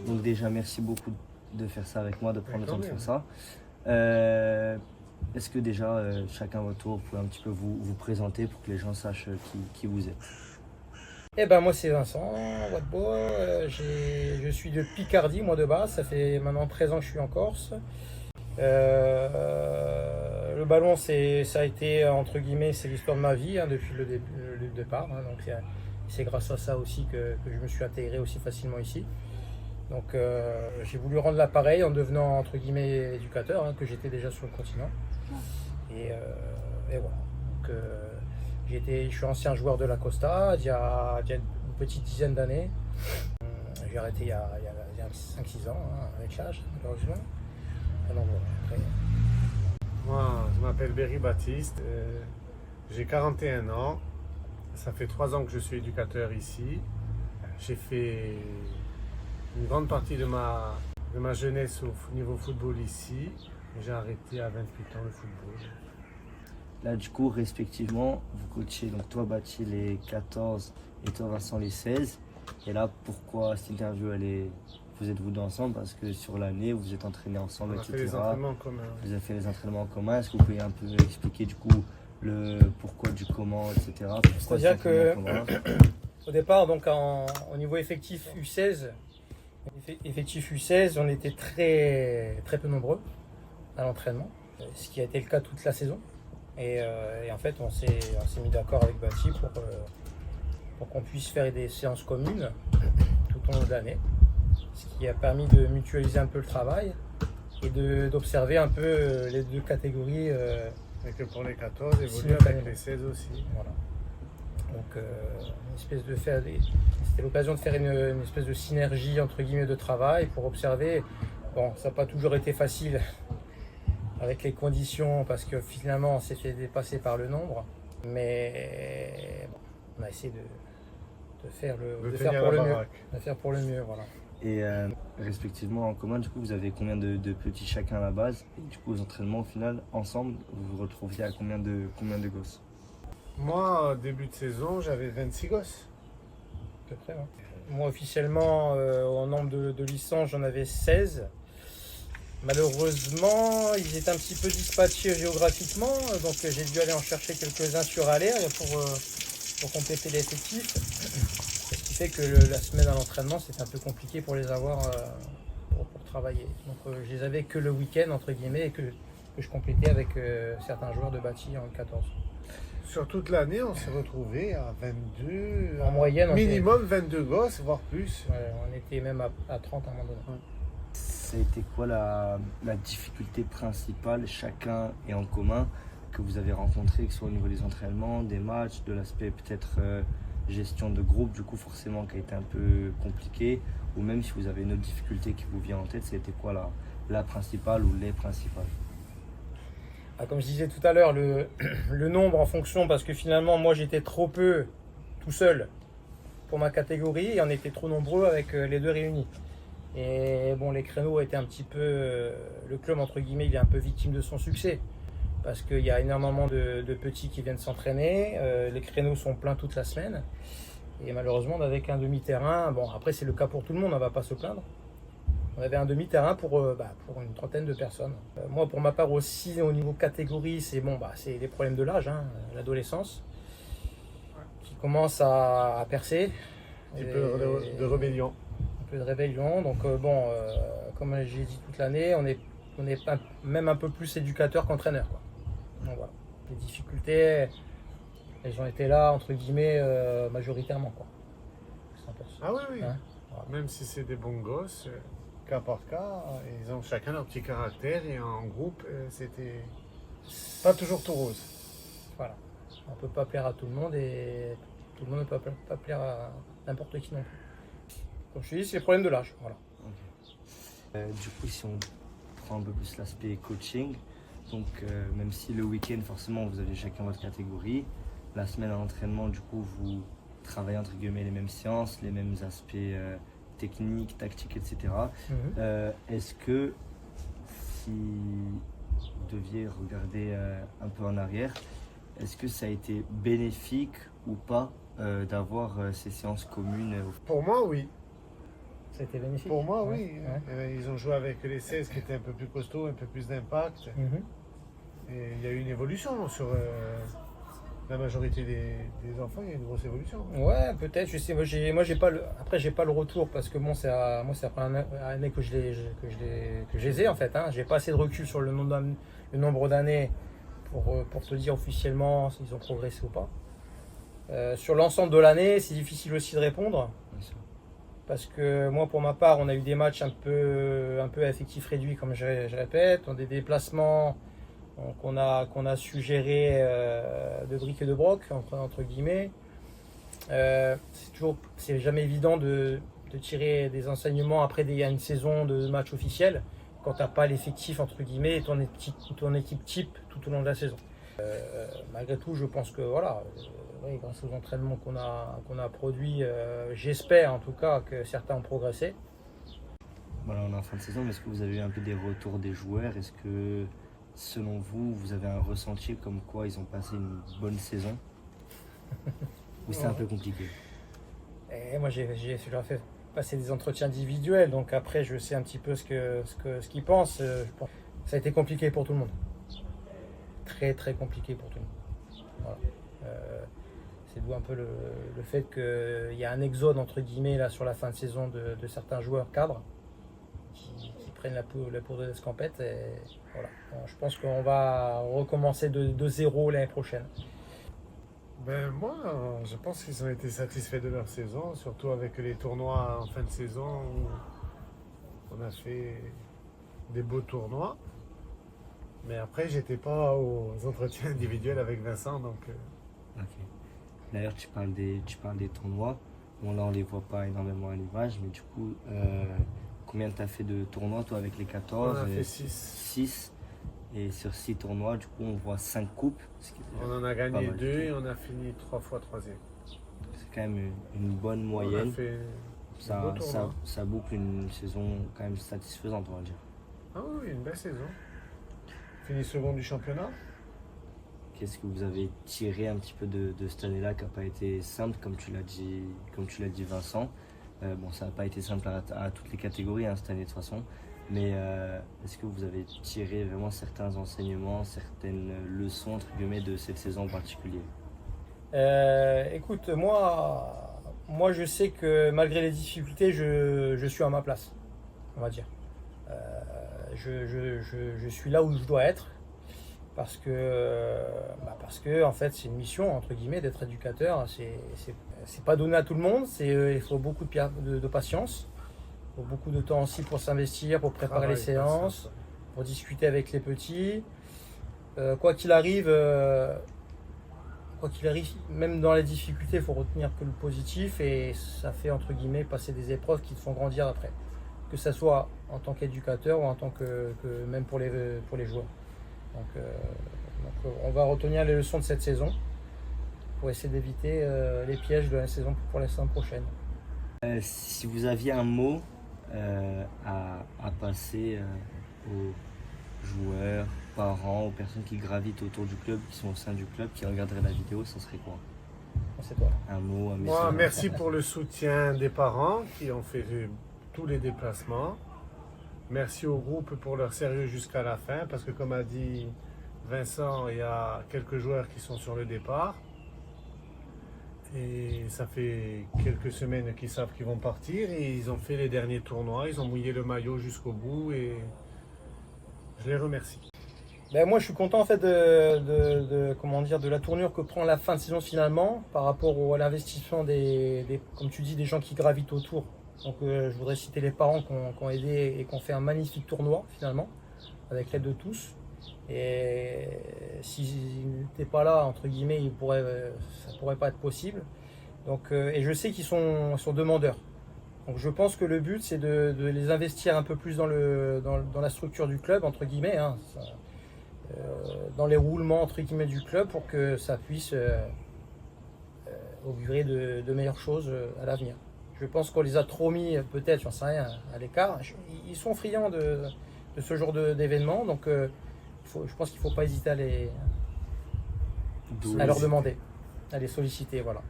Donc déjà, merci beaucoup de faire ça avec moi, de prendre le temps de faire ça. Est-ce que déjà, chacun à votre tour, vous pouvez un petit peu vous présenter pour que les gens sachent qui vous êtes? Eh ben moi c'est Vincent Wadbo, je suis de Picardie moi de base, ça fait maintenant 13 ans que je suis en Corse. Le ballon ça a été entre guillemets c'est l'histoire de ma vie depuis le départ, donc c'est grâce à ça aussi que je me suis intégré aussi facilement ici. Donc j'ai voulu rendre l'appareil en devenant entre guillemets éducateur, que j'étais déjà sur le continent. Et voilà. Donc, je suis ancien joueur de la Costa il y a une petite dizaine d'années. J'ai arrêté il y a 5-6 ans avec l'âge, malheureusement. Donc, voilà, après... Moi, je m'appelle Berry Baptiste, j'ai 41 ans. Ça fait 3 ans que je suis éducateur ici. J'ai fait une grande partie de ma jeunesse au niveau football ici. J'ai arrêté à 28 ans le football. Là, du coup, respectivement, vous coachez, donc toi, Baptiste, les 14 et toi, Vincent, les 16. Et là, pourquoi cette interview, vous êtes vous deux ensemble? Parce que sur l'année, vous êtes entraînés ensemble, On a etc. fait les entraînements en commun. Vous avez fait les entraînements en commun. Est-ce que vous pouvez un peu expliquer, du coup, le pourquoi du comment, etc. C'est-à-dire que, au départ, donc, au niveau effectif U16, on était très, très peu nombreux à l'entraînement, ce qui a été le cas toute la saison. Et en fait, on s'est mis d'accord avec Bati pour qu'on puisse faire des séances communes tout au long de l'année, ce qui a permis de mutualiser un peu le travail et d'observer un peu les deux catégories. Et que pour les 14, évoluer avec les 16 aussi. Voilà. Donc, c'était l'occasion de faire une espèce de synergie entre guillemets de travail pour observer. Bon, ça n'a pas toujours été facile avec les conditions parce que finalement on s'est fait dépasser par le nombre, mais bon, on a essayé de faire pour le mieux, voilà. Et respectivement en commun, du coup, vous avez combien de petits chacun à la base? Et du coup, aux entraînements, au final, ensemble, vous vous retrouviez à combien de gosses? Moi, début de saison, j'avais 26 gosses. À peu près, ouais. Moi, officiellement, en nombre de licences, j'en avais 16. Malheureusement, ils étaient un petit peu dispatchés géographiquement, donc j'ai dû aller en chercher quelques-uns sur Aller pour compléter l'effectif. Ce qui fait que la semaine à l'entraînement, c'était un peu compliqué pour les avoir pour travailler. Donc je les avais que le week-end, entre guillemets, et que je complétais avec certains joueurs de Bati en 14. Sur toute l'année, on s'est retrouvés à 22, en moyenne, minimum 22 gosses, voire plus. Ouais, on était même à 30 à un moment donné. Ouais. Ça a été quoi la difficulté principale, chacun et en commun, que vous avez rencontré, que ce soit au niveau des entraînements, des matchs, de l'aspect peut-être gestion de groupe, du coup forcément qui a été un peu compliqué, ou même si vous avez une autre difficulté qui vous vient en tête, c'était quoi la principale ou les principales? Comme je disais tout à l'heure, le nombre en fonction, parce que finalement moi j'étais trop peu tout seul pour ma catégorie et on était trop nombreux avec les deux réunis. Et bon, les créneaux étaient un petit peu... le club, entre guillemets, il est un peu victime de son succès. Parce qu'il y a énormément de petits qui viennent s'entraîner. Les créneaux sont pleins toute la semaine. Et malheureusement, avec un demi-terrain... Bon, après, c'est le cas pour tout le monde, on ne va pas se plaindre. On avait un demi-terrain pour une trentaine de personnes. Moi, pour ma part aussi, au niveau catégorie, c'est les problèmes de l'âge, l'adolescence, qui commence à percer. Un petit peu de rébellion. De rébellion, donc comme j'ai dit toute l'année, on est même un peu plus éducateur qu'entraîneur, quoi. Donc voilà, les difficultés, elles ont été là entre guillemets majoritairement, quoi. 100%. Ah oui, oui. Voilà. Même si c'est des bons gosses, cas par cas, ils ont chacun leur petit caractère et en groupe, c'était pas toujours tout rose. Voilà, on peut pas plaire à tout le monde et tout le monde ne peut pas plaire à n'importe qui non plus. Comme je te dis, c'est les problèmes de l'âge. Voilà. Okay. Du coup, si on prend un peu plus l'aspect coaching, donc même si le week-end, forcément, vous avez chacun votre catégorie, la semaine à l'entraînement, du coup, vous travaillez entre guillemets les mêmes séances, les mêmes aspects techniques, tactiques, etc. Est-ce que si vous deviez regarder un peu en arrière, est-ce que ça a été bénéfique ou pas d'avoir ces séances communes Pour moi, oui. Ça a été bénéfique. Pour moi, Ouais, oui. ouais. Ils ont joué avec les 16 qui étaient un peu plus costauds, un peu plus d'impact. Mhm. Et il y a eu une évolution sur la majorité des enfants, il y a une grosse évolution. Ouais, peut-être, je sais, moi j'ai pas le, après j'ai pas le retour parce que bon, moi c'est la première année que je les ai en fait, hein. J'ai pas assez de recul sur le nombre d'années pour te dire officiellement s'ils ont progressé ou pas. Sur l'ensemble de l'année, c'est difficile aussi de répondre parce que moi pour ma part, on a eu des matchs un peu à effectif réduit comme je répète, on a des déplacements qu'on a su gérer de briques et de broc entre guillemets. C'est jamais évident de tirer des enseignements après une saison de match officiel quand t'as pas l'effectif entre guillemets et ton équipe type tout au long de la saison. Malgré tout, je pense que voilà, oui, grâce aux entraînements qu'on a produits, j'espère en tout cas que certains ont progressé. Voilà, on est en fin de saison, mais est-ce que vous avez eu un peu des retours des joueurs? Est-ce que, selon vous, vous avez un ressenti comme quoi ils ont passé une bonne saison? Ou c'est un peu compliqué? Et moi, je leur ai fait passer des entretiens individuels, donc après, je sais un petit peu ce qu'ils pensent. Je pense. Ça a été compliqué pour tout le monde. Très, très compliqué pour tout le monde. Voilà. C'est d'où un peu le fait qu'il y a un exode, entre guillemets, là, sur la fin de saison de certains joueurs cadres qui prennent la poudre d'escampette. Et voilà. Bon, je pense qu'on va recommencer de zéro l'année prochaine. Ben moi, je pense qu'ils ont été satisfaits de leur saison, surtout avec les tournois en fin de saison où on a fait des beaux tournois. Mais après, j'étais pas aux entretiens individuels avec Vincent, donc. Ok. D'ailleurs, tu parles des tournois. Bon, là, on les voit pas énormément à l'image, mais du coup, combien tu as fait de tournois, toi, avec les 14? On a fait 6. 6. Et sur 6 tournois, du coup, on voit 5 coupes. On en a gagné 2 et on a fini 3 fois 3e. C'est quand même une bonne On moyenne. a fait Ça boucle une saison quand même satisfaisante, on va dire. Ah oui, une belle saison. Fini second du championnat. Qu'est-ce que vous avez tiré un petit peu de cette année-là qui n'a pas été simple, comme tu l'as dit Vincent. Bon, ça n'a pas été simple à toutes les catégories cette année de toute façon. Mais est-ce que vous avez tiré vraiment certains enseignements, certaines leçons entre guillemets de cette saison en particulier? Écoute, moi je sais que malgré les difficultés, je suis à ma place, on va dire. Je suis là où je dois être parce que en fait c'est une mission entre guillemets d'être éducateur. C'est pas donné à tout le monde. Il faut beaucoup de patience, il faut beaucoup de temps aussi pour s'investir, pour préparer les séances, pour discuter avec les petits. Quoi qu'il arrive, même dans les difficultés, il faut retenir que le positif et ça fait entre guillemets passer des épreuves qui te font grandir après. Que ce soit en tant qu'éducateur ou en tant que même pour les joueurs. Donc, on va retenir les leçons de cette saison pour essayer d'éviter les pièges de la saison pour la saison prochaine. Si vous aviez un mot à passer aux joueurs, parents, aux personnes qui gravitent autour du club, qui sont au sein du club, qui regarderaient la vidéo, ça serait quoi? C'est toi. Un mot, un message. Moi, merci pour le soutien des parents qui ont fait tous les déplacements. Merci au groupe pour leur sérieux jusqu'à la fin, parce que comme a dit Vincent, il y a quelques joueurs qui sont sur le départ. Et ça fait quelques semaines qu'ils savent qu'ils vont partir et ils ont fait les derniers tournois, ils ont mouillé le maillot jusqu'au bout et je les remercie. Ben moi je suis content en fait de la tournure que prend la fin de saison finalement par rapport à l'investissement comme tu dis, des gens qui gravitent autour. Donc je voudrais citer les parents qui ont aidé et qui ont fait un magnifique tournoi finalement, avec l'aide de tous. Et s'ils n'étaient pas là, entre guillemets, ça pourrait pas être possible. Donc, et je sais qu'ils sont demandeurs. Donc je pense que le but c'est de les investir un peu plus dans la structure du club, entre guillemets, hein, dans les roulements entre guillemets du club pour que ça puisse augurer de meilleures choses à l'avenir. Je pense qu'on les a trop mis, peut-être, j'en sais rien, à l'écart. Ils sont friands de ce genre d'événements, donc il je pense qu'il ne faut pas hésiter D'où- à leur demander, à les solliciter. Voilà.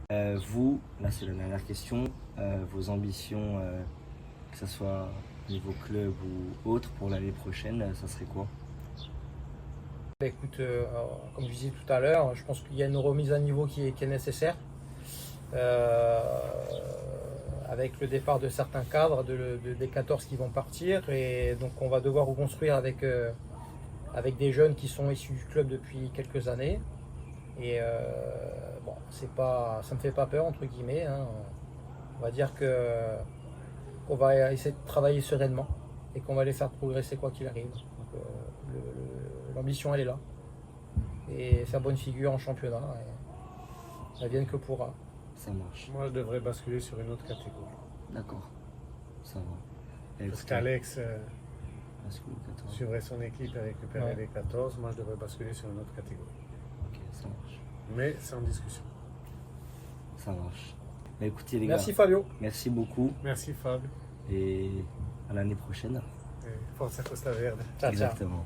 Vous, là c'est la dernière question, vos ambitions, que ce soit niveau club ou autre pour l'année prochaine, ça serait quoi? Bah, écoute, comme je disais tout à l'heure, je pense qu'il y a une remise à niveau qui est nécessaire. Avec le départ de certains cadres, des 14 qui vont partir. Et donc on va devoir reconstruire avec des jeunes qui sont issus du club depuis quelques années. Et bon, ça me fait pas peur, entre guillemets, hein. On va dire qu'on va essayer de travailler sereinement et qu'on va les faire progresser quoi qu'il arrive. Donc, l'ambition, elle est là. Et faire bonne figure en championnat. Et ça vienne que pourra. Ça marche. Moi, je devrais basculer sur une autre catégorie. D'accord. Ça va. Parce qu'Alex Bascule 14. suivrait son équipe et récupérer Ouais. les 14. Moi, je devrais basculer sur une autre catégorie. Ok, ça marche. Mais c'est en discussion. Ça marche. Bah, écoutez les Merci gars, Fabio. merci beaucoup Merci Fab. et à l'année prochaine. Et forza Costa Verde. Ciao, ciao. Exactement.